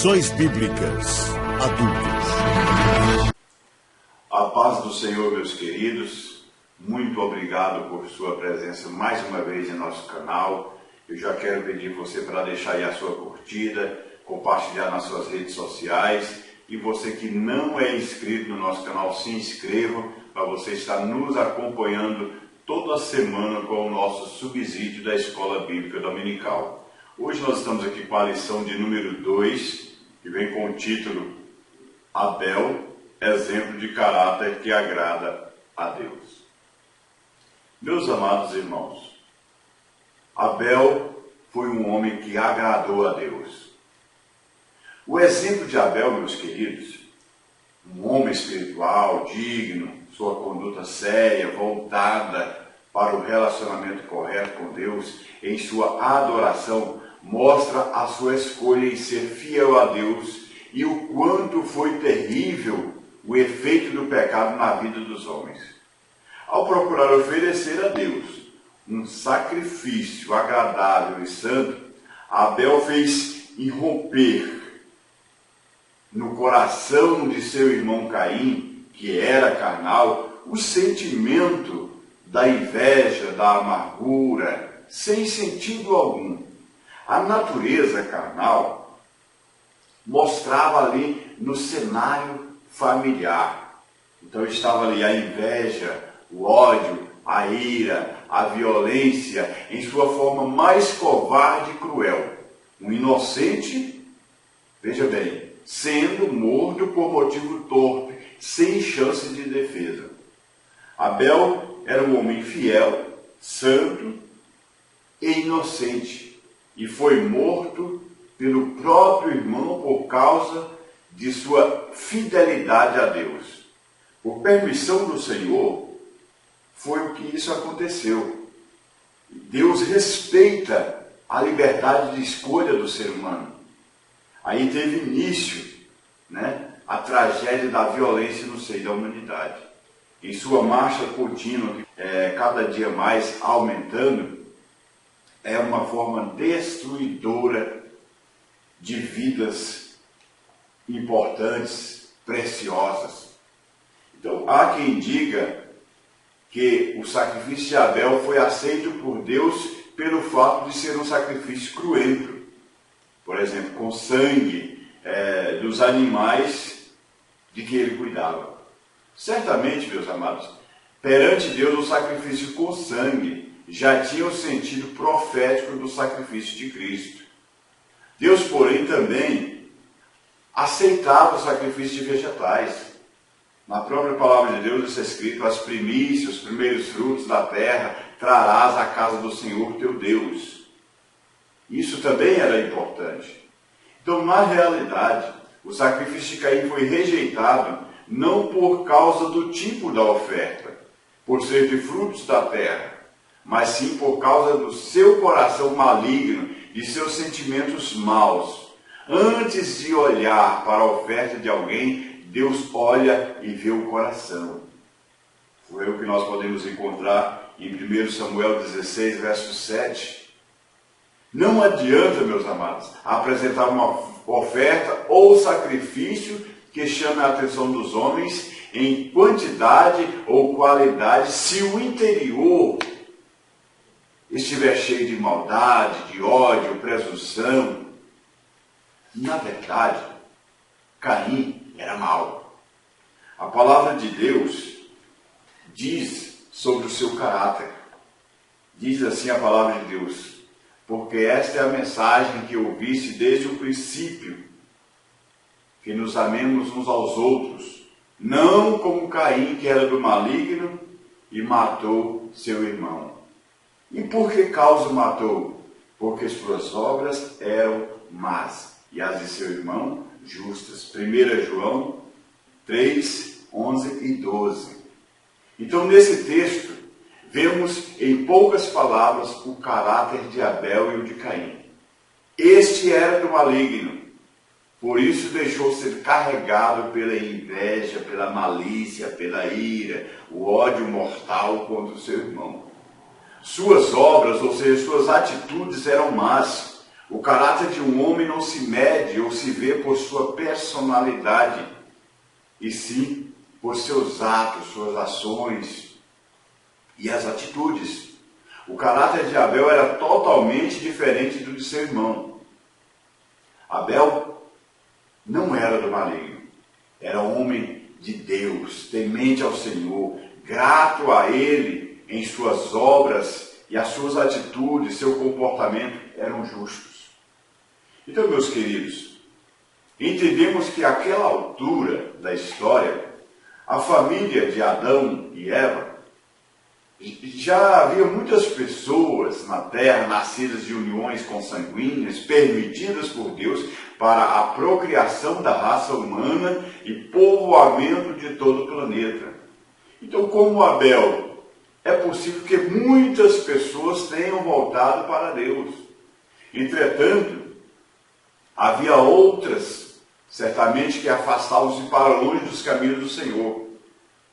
Lições Bíblicas Adultas. A paz do Senhor, meus queridos. Muito obrigado por sua presença mais uma vez em nosso canal. Eu já quero pedir você para deixar aí a sua curtida, compartilhar nas suas redes sociais. E você que não é inscrito no nosso canal, se inscreva para você estar nos acompanhando toda semana com o nosso subsídio da Escola Bíblica Dominical. Hoje nós estamos aqui com a lição de número 2, que vem com o título Abel, exemplo de caráter que agrada a Deus. Meus amados irmãos, Abel foi um homem que agradou a Deus. O exemplo de Abel, meus queridos, um homem espiritual, digno, sua conduta séria, voltada para o relacionamento correto com Deus, em sua adoração, mostra a sua escolha em ser fiel a Deus e o quanto foi terrível o efeito do pecado na vida dos homens. Ao procurar oferecer a Deus um sacrifício agradável e santo, Abel fez irromper no coração de seu irmão Caim, que era carnal, o sentimento da inveja, da amargura, sem sentido algum. A natureza carnal mostrava ali no cenário familiar. Então estava ali a inveja, o ódio, a ira, a violência, em sua forma mais covarde e cruel. Um inocente, veja bem, sendo morto por motivo torpe, sem chance de defesa. Abel era um homem fiel, santo e inocente, e foi morto pelo próprio irmão por causa de sua fidelidade a Deus. Por permissão do Senhor, foi o que isso aconteceu. Deus respeita a liberdade de escolha do ser humano. Aí teve início, a tragédia da violência no seio da humanidade. Em sua marcha contínua, cada dia mais aumentando, é uma forma destruidora de vidas importantes, preciosas. Então, há quem diga que o sacrifício de Abel foi aceito por Deus pelo fato de ser um sacrifício cruento. Por exemplo, com sangue dos animais de que ele cuidava. Certamente, meus amados, perante Deus o sacrifício com sangue já tinha o sentido profético do sacrifício de Cristo. Deus, porém, também aceitava o sacrifício de vegetais. Na própria palavra de Deus está escrito: as primícias, os primeiros frutos da terra, trarás à casa do Senhor teu Deus. Isso também era importante. Então, na realidade, o sacrifício de Caim foi rejeitado não por causa do tipo da oferta, por ser de frutos da terra, mas sim por causa do seu coração maligno, de seus sentimentos maus. Antes de olhar para a oferta de alguém, Deus olha e vê o coração. Foi o que nós podemos encontrar em 1 Samuel 16, verso 7. Não adianta, meus amados, apresentar uma oferta ou sacrifício que chame a atenção dos homens em quantidade ou qualidade, se o interior estiver cheio de maldade, de ódio, presunção. Na verdade, Caim era mau. A palavra de Deus diz sobre o seu caráter. Diz assim a palavra de Deus: porque esta é a mensagem que ouviste desde o princípio, que nos amemos uns aos outros, não como Caim, que era do maligno e matou seu irmão. E por que causa matou? Porque suas obras eram más, e as de seu irmão justas. 1 João 3, 11 e 12. Então, nesse texto, vemos em poucas palavras o caráter de Abel e o de Caim. Este era do maligno, por isso deixou ser carregado pela inveja, pela malícia, pela ira, o ódio mortal contra o seu irmão. Suas obras, ou seja, suas atitudes eram más, O caráter de um homem não se mede ou se vê por sua personalidade, e sim por seus atos, suas ações e as atitudes. O caráter de Abel era totalmente diferente do de seu irmão. Abel não era do maligno, era homem de Deus, temente ao Senhor, grato a Ele em suas obras, e as suas atitudes, seu comportamento eram justos. Então, meus queridos, entendemos que àquela altura da história, a família de Adão e Eva, já havia muitas pessoas na terra nascidas de uniões consanguíneas, permitidas por Deus para a procriação da raça humana e povoamento de todo o planeta. Então, como Abel, é possível que muitas pessoas tenham voltado para Deus. Entretanto, havia outras, certamente, que afastavam-se para longe dos caminhos do Senhor,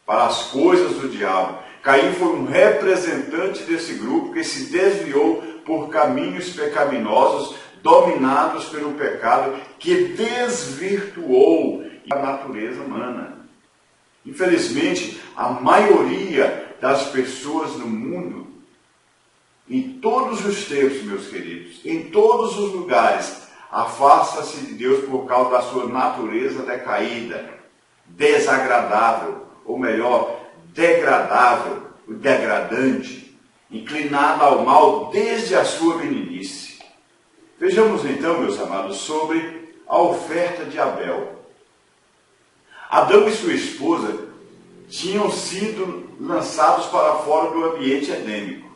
para as coisas do diabo. Caim foi um representante desse grupo que se desviou por caminhos pecaminosos, dominados pelo pecado, que desvirtuou a natureza humana. Infelizmente, a maioria das pessoas no mundo, em todos os tempos, meus queridos, em todos os lugares, afasta-se de Deus por causa da sua natureza decaída, desagradável, ou melhor, degradável, degradante, inclinada ao mal desde a sua meninice. Vejamos então, meus amados, sobre a oferta de Abel. Adão e sua esposa tinham sido lançados para fora do ambiente edênico,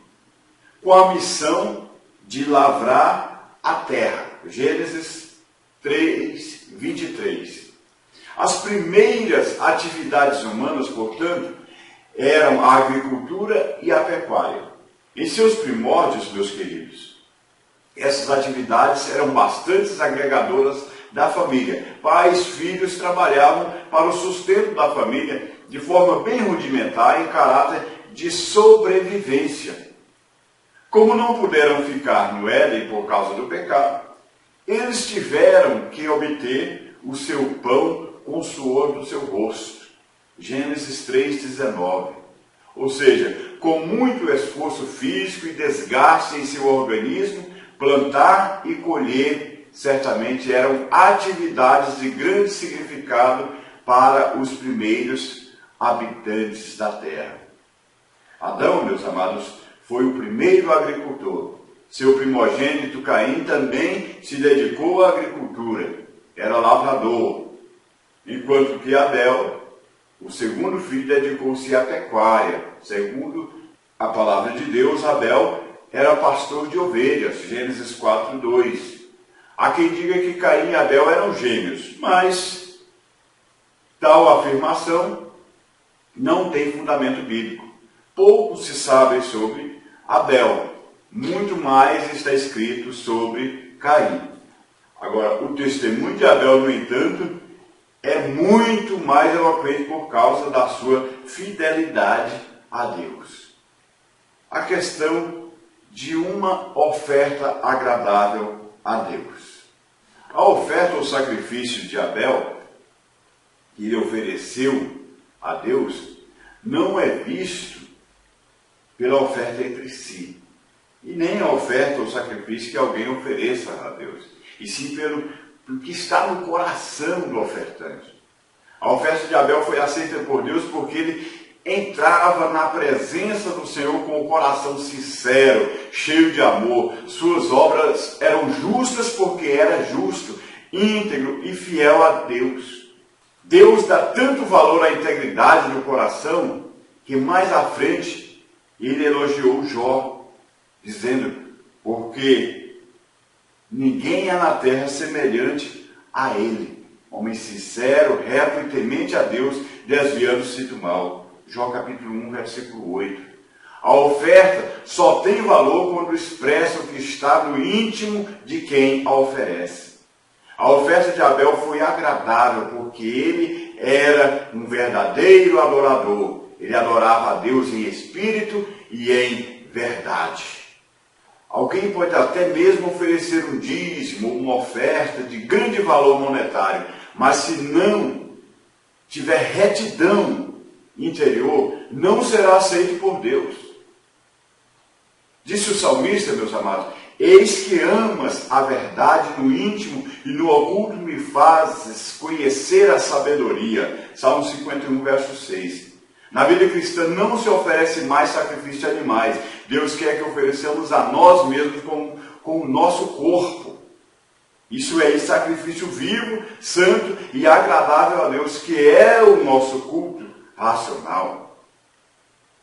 com a missão de lavrar a terra. Gênesis 3, 23. As primeiras atividades humanas, portanto, eram a agricultura e a pecuária. Em seus primórdios, meus queridos, essas atividades eram bastante agregadoras da família. Pais, filhos trabalhavam para o sustento da família de forma bem rudimentar, em caráter de sobrevivência. Como não puderam ficar no Éden por causa do pecado, eles tiveram que obter o seu pão com o suor do seu rosto. Gênesis 3,19. Ou seja, com muito esforço físico e desgaste em seu organismo, plantar e colher certamente eram atividades de grande significado para os primeiros habitantes da terra. Adão, meus amados, foi o primeiro agricultor. Seu primogênito Caim também se dedicou à agricultura, era lavrador, enquanto que Abel, o segundo filho, dedicou-se à pecuária. Segundo a palavra de Deus, Abel era pastor de ovelhas, Gênesis 4, 2. Há quem diga que Caim e Abel eram gêmeos, mas tal afirmação não tem fundamento bíblico. Pouco se sabe sobre Abel, muito mais está escrito sobre Caim. Agora, o testemunho de Abel, no entanto, é muito mais eloquente por causa da sua fidelidade a Deus. A questão de uma oferta agradável a Deus. A oferta ou sacrifício de Abel, que ele ofereceu a Deus, não é visto pela oferta entre si, e nem a oferta ou sacrifício que alguém ofereça a Deus, e sim pelo que está no coração do ofertante. A oferta de Abel foi aceita por Deus porque ele entrava na presença do Senhor com o coração sincero, cheio de amor. Suas obras eram justas porque era justo, íntegro e fiel a Deus. Deus dá tanto valor à integridade do coração que mais à frente ele elogiou Jó, dizendo: porque ninguém há na terra semelhante a ele, homem sincero, reto e temente a Deus, desviando-se do mal. Jó capítulo 1, versículo 8. A oferta só tem valor quando expressa o que está no íntimo de quem a oferece. A oferta de Abel foi agradável porque ele era um verdadeiro adorador. Ele adorava a Deus em espírito e em verdade. A Alguém pode até mesmo oferecer um dízimo, uma oferta de grande valor monetário, mas se não tiver retidão interior, não será aceito por Deus. Disse o salmista, meus amados: eis que amas a verdade no íntimo e no oculto me fazes conhecer a sabedoria. Salmo 51, verso 6. Na vida cristã não se oferece mais sacrifício de animais. Deus quer que ofereçamos a nós mesmos com o nosso corpo. Isso é sacrifício vivo, santo e agradável a Deus, que é o nosso culto racional.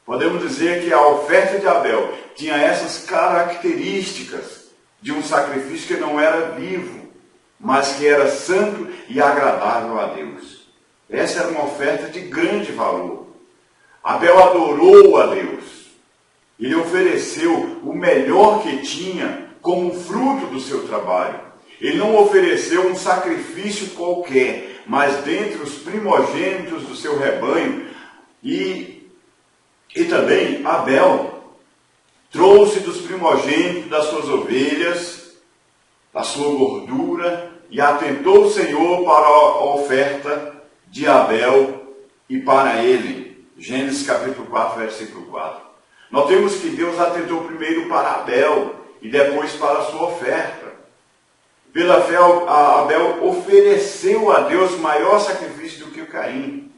Podemos dizer que a oferta de Abel tinha essas características de um sacrifício que não era vivo, mas que era santo e agradável a Deus. Essa era uma oferta de grande valor. Abel adorou a Deus. Ele ofereceu o melhor que tinha como fruto do seu trabalho. Ele não ofereceu um sacrifício qualquer, mas dentre os primogênitos do seu rebanho. E também Abel trouxe dos primogênitos das suas ovelhas, da sua gordura, e atentou o Senhor para a oferta de Abel e para ele. Gênesis capítulo 4, versículo 4. Notemos que Deus atentou primeiro para Abel e depois para a sua oferta. Pela fé, Abel ofereceu a Deus maior sacrifício do que o Caim,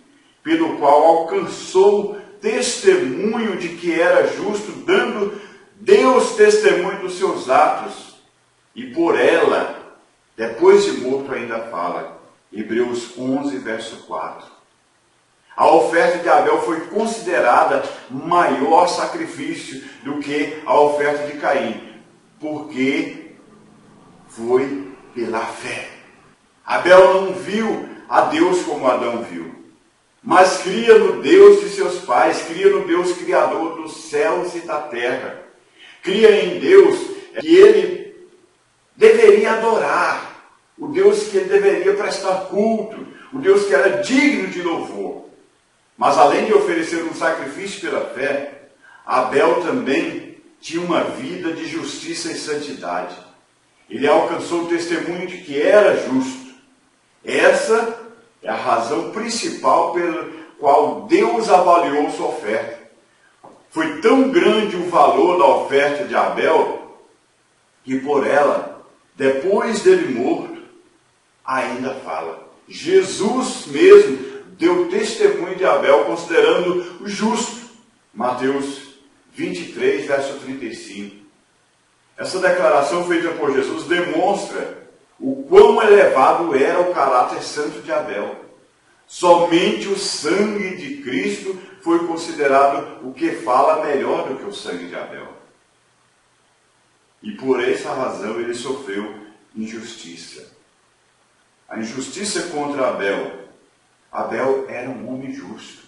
pelo qual alcançou testemunho de que era justo, dando Deus testemunho dos seus atos. E por ela, depois de morto, ainda fala. Hebreus 11, verso 4. A oferta de Abel foi considerada maior sacrifício do que a oferta de Caim, porque foi pela fé. Abel não viu a Deus como Adão viu, mas cria no Deus de seus pais, cria no Deus criador dos céus e da terra. Cria em Deus que ele deveria adorar, o Deus que ele deveria prestar culto, o Deus que era digno de louvor. Mas além de oferecer um sacrifício pela fé, Abel também tinha uma vida de justiça e santidade. Ele alcançou o testemunho de que era justo. Essa é a razão principal pela qual Deus avaliou sua oferta. Foi tão grande o valor da oferta de Abel, que por ela, depois dele morto, ainda fala. Jesus mesmo deu testemunho de Abel, considerando o justo. Mateus 23, verso 35. Essa declaração feita por Jesus demonstra o quão elevado era o caráter santo de Abel. Somente o sangue de Cristo foi considerado o que fala melhor do que o sangue de Abel. E por essa razão ele sofreu injustiça. A injustiça contra Abel. Abel era um homem justo.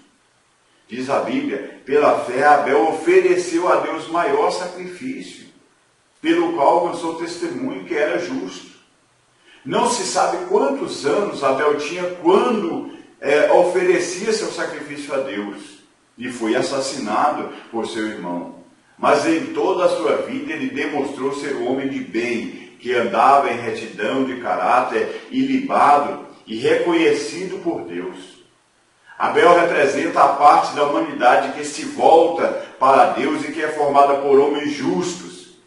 Diz a Bíblia, pela fé Abel ofereceu a Deus maior sacrifício, pelo qual alcançou testemunho que era justo. Não se sabe quantos anos Abel tinha quando oferecia seu sacrifício a Deus e foi assassinado por seu irmão. Mas em toda a sua vida ele demonstrou ser um homem de bem, que andava em retidão de caráter, ilibado e reconhecido por Deus. Abel representa a parte da humanidade que se volta para Deus e que é formada por homens justos.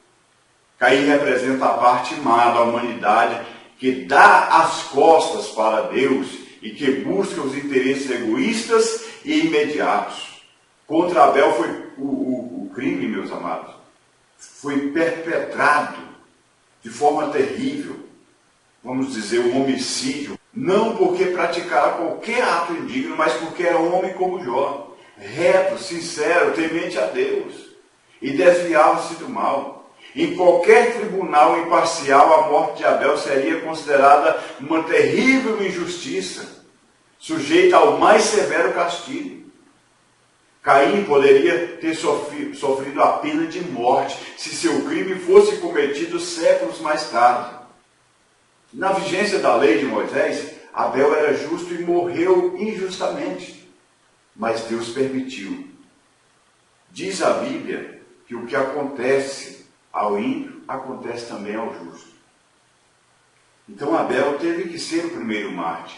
Caim representa a parte má da humanidade que dá as costas para Deus e que busca os interesses egoístas e imediatos. Contra Abel foi o crime, meus amados, foi perpetrado de forma terrível. Vamos dizer, um homicídio. Não porque praticara qualquer ato indigno, mas porque era um homem como Jó, reto, sincero, temente a Deus, e desviava-se do mal. Em qualquer tribunal imparcial, a morte de Abel seria considerada uma terrível injustiça, sujeita ao mais severo castigo. Caim poderia ter sofrido a pena de morte se seu crime fosse cometido séculos mais tarde. Na vigência da lei de Moisés, Abel era justo e morreu injustamente, mas Deus permitiu. Diz a Bíblia que o que acontece ao ímpio, acontece também ao justo. Então Abel teve que ser o primeiro mártir.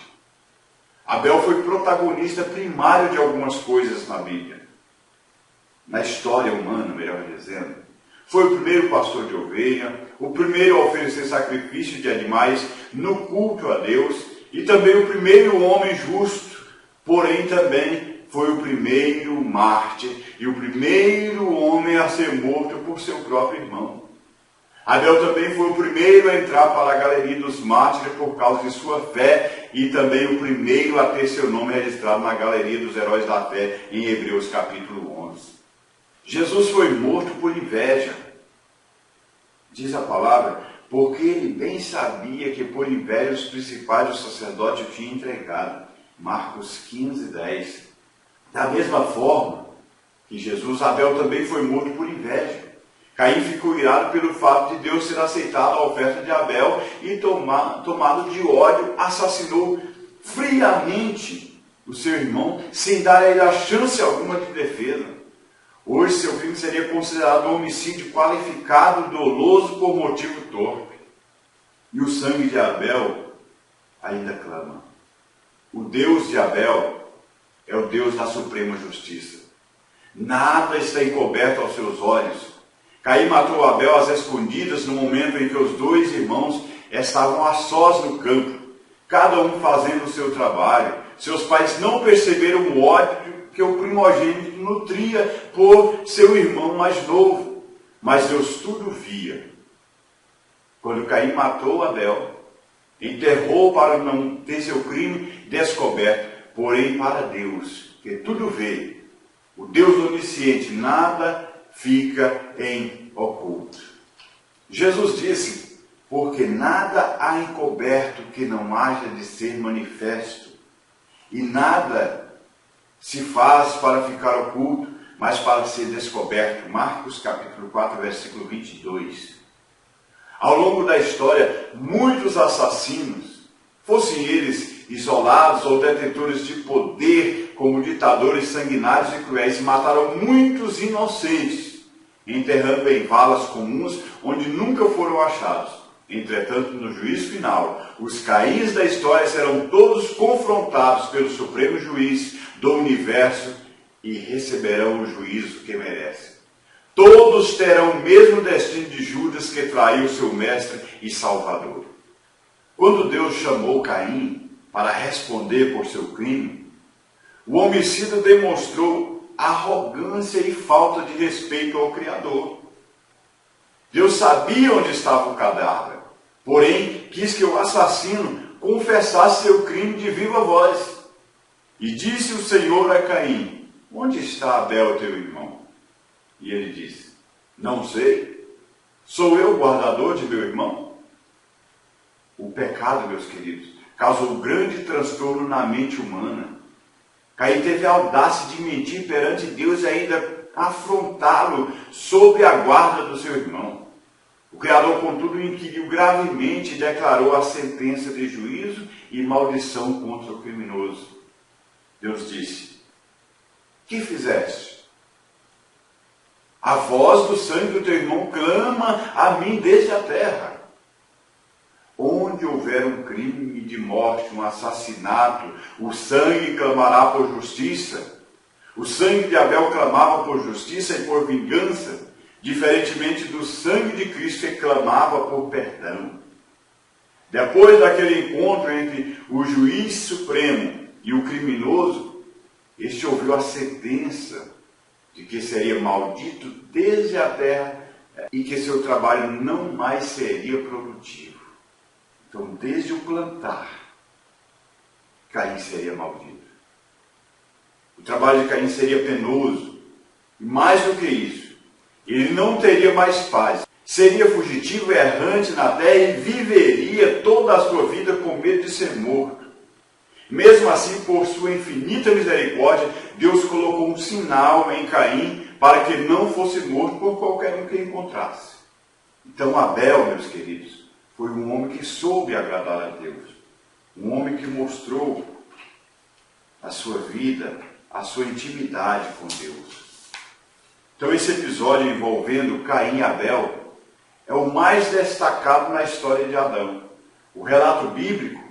Abel foi protagonista primário de algumas coisas na Bíblia. Na história humana, melhor dizendo. Foi o primeiro pastor de ovelha, o primeiro a oferecer sacrifício de animais no culto a Deus e também o primeiro homem justo, porém também foi o primeiro mártir e o primeiro homem a ser morto por seu próprio irmão. Abel também foi o primeiro a entrar para a galeria dos mártires por causa de sua fé e também o primeiro a ter seu nome registrado na galeria dos heróis da fé em Hebreus capítulo 11. Jesus foi morto por inveja, diz a palavra, porque ele bem sabia que por inveja os principais dos sacerdotes o tinham entregado. Marcos 15, 10. Da mesma forma que Jesus, Abel também foi morto por inveja. Caim ficou irado pelo fato de Deus ter aceitado a oferta de Abel e tomado de ódio, assassinou friamente o seu irmão, sem dar a ele a chance alguma de defesa. Hoje seu crime seria considerado um homicídio qualificado, doloso por motivo torpe. E o sangue de Abel ainda clama. O Deus de Abel é o Deus da suprema justiça. Nada está encoberto aos seus olhos. Caim matou Abel às escondidas no momento em que os dois irmãos estavam a sós no campo, cada um fazendo o seu trabalho. Seus pais não perceberam o ódio que o primogênito nutria por seu irmão mais novo, mas Deus tudo via. Quando Caim matou Abel, enterrou para não ter seu crime descoberto, porém para Deus, que tudo vê, o Deus onisciente, nada fica em oculto. Jesus disse, porque nada há encoberto que não haja de ser manifesto, e nada se faz para ficar oculto, mas para ser descoberto. Marcos capítulo 4, versículo 22. Ao longo da história, muitos assassinos, fossem eles isolados ou detentores de poder, como ditadores sanguinários e cruéis, mataram muitos inocentes, enterrando em valas comuns onde nunca foram achados. Entretanto, no juízo final, os Caíns da história serão todos confrontados pelo Supremo Juiz do Universo e receberão o juízo que merecem. Todos terão o mesmo destino de Judas, que traiu seu mestre e salvador. Quando Deus chamou Caim para responder por seu crime, o homicida demonstrou arrogância e falta de respeito ao Criador. Deus sabia onde estava o cadáver, porém quis que o assassino confessasse seu crime de viva voz. E disse o Senhor a Caim, onde está Abel, teu irmão? E ele disse, não sei, sou eu o guardador de meu irmão? O pecado, meus queridos, causou grande transtorno na mente humana. Caim teve a audácia de mentir perante Deus e ainda afrontá-lo sob a guarda do seu irmão. O Criador, contudo, inquiriu gravemente e declarou a sentença de juízo e maldição contra o criminoso. Deus disse, que fizeste? A voz do sangue do teu irmão clama a mim desde a terra. Onde houver um crime de morte, um assassinato, o sangue clamará por justiça. O sangue de Abel clamava por justiça e por vingança, diferentemente do sangue de Cristo que clamava por perdão. Depois daquele encontro entre o juiz supremo e o criminoso, este ouviu a sentença de que seria maldito desde a terra e que seu trabalho não mais seria produtivo. Então, desde o plantar, Caim seria maldito. O trabalho de Caim seria penoso. E mais do que isso, ele não teria mais paz. Seria fugitivo e errante na terra e viveria toda a sua vida com medo de ser morto. Mesmo assim, por sua infinita misericórdia, Deus colocou um sinal em Caim para que ele não fosse morto por qualquer um que encontrasse. Então Abel, meus queridos, foi um homem que soube agradar a Deus. Um homem que mostrou a sua vida, a sua intimidade com Deus. Então esse episódio envolvendo Caim e Abel é o mais destacado na história de Adão. O relato bíblico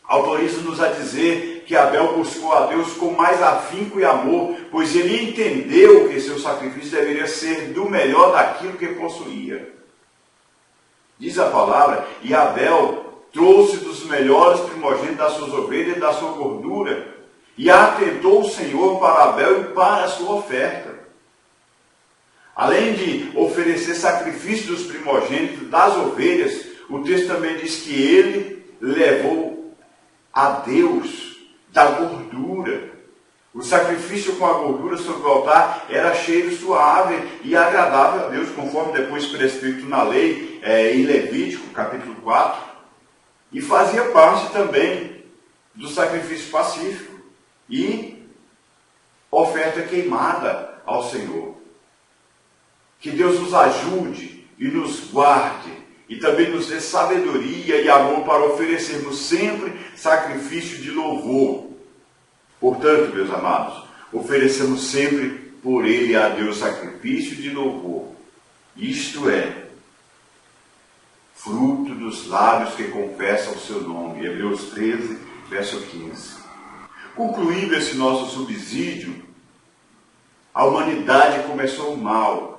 autoriza-nos a dizer que Abel buscou a Deus com mais afinco e amor, pois ele entendeu que seu sacrifício deveria ser do melhor daquilo que possuía. Diz a palavra, e Abel trouxe dos melhores primogênitos das suas ovelhas e da sua gordura, e atentou o Senhor para Abel e para a sua oferta. Além de oferecer sacrifício dos primogênitos das ovelhas, o texto também diz que ele levou a Deus da gordura. O sacrifício com a gordura sobre o altar era cheiro suave e agradável a Deus, conforme depois prescrito na lei, em Levítico, capítulo 4. E fazia parte também do sacrifício pacífico e oferta queimada ao Senhor. Que Deus nos ajude e nos guarde e também nos dê sabedoria e amor para oferecermos sempre sacrifício de louvor. Portanto, meus amados, oferecemos sempre por Ele a Deus sacrifício de louvor. Isto é, fruto dos lábios que confessam o seu nome. Hebreus 13, verso 15. Concluindo esse nosso subsídio, a humanidade começou mal,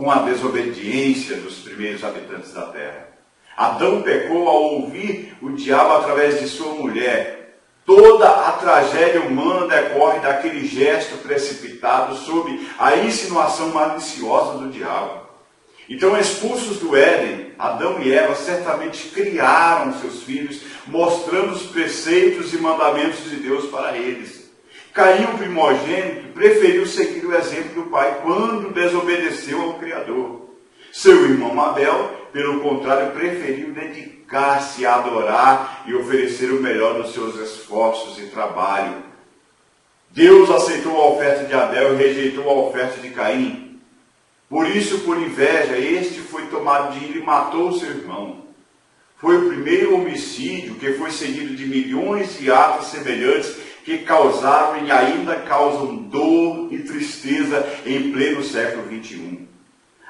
com a desobediência dos primeiros habitantes da terra. Adão pecou ao ouvir o diabo através de sua mulher. Toda a tragédia humana decorre daquele gesto precipitado sob a insinuação maliciosa do diabo. Então, expulsos do Éden, Adão e Eva certamente criaram seus filhos, mostrando os preceitos e mandamentos de Deus para eles. Caim, o primogênito, preferiu seguir o exemplo do pai quando desobedeceu ao Criador. Seu irmão Abel, pelo contrário, preferiu dedicar-se a adorar e oferecer o melhor dos seus esforços e trabalho. Deus aceitou a oferta de Abel e rejeitou a oferta de Caim. Por isso, por inveja, este foi tomado de ira e matou seu irmão. Foi o primeiro homicídio que foi seguido de milhões de atos semelhantes que causaram e ainda causam dor e tristeza em pleno século XXI.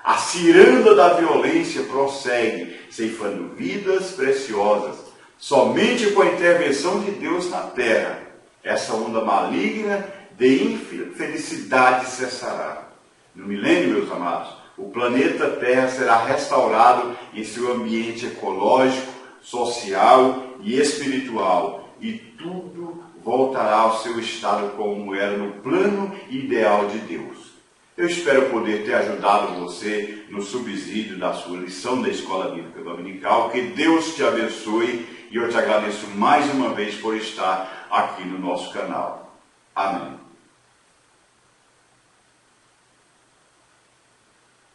A ciranda da violência prossegue, ceifando vidas preciosas. Somente com a intervenção de Deus na terra, essa onda maligna de infelicidade cessará. No milênio, meus amados, o planeta Terra será restaurado em seu ambiente ecológico, social e espiritual, e tudo voltará ao seu estado como era no plano ideal de Deus. Eu espero poder ter ajudado você no subsídio da sua lição da Escola Bíblica Dominical. Que Deus te abençoe e eu te agradeço mais uma vez por estar aqui no nosso canal. Amém.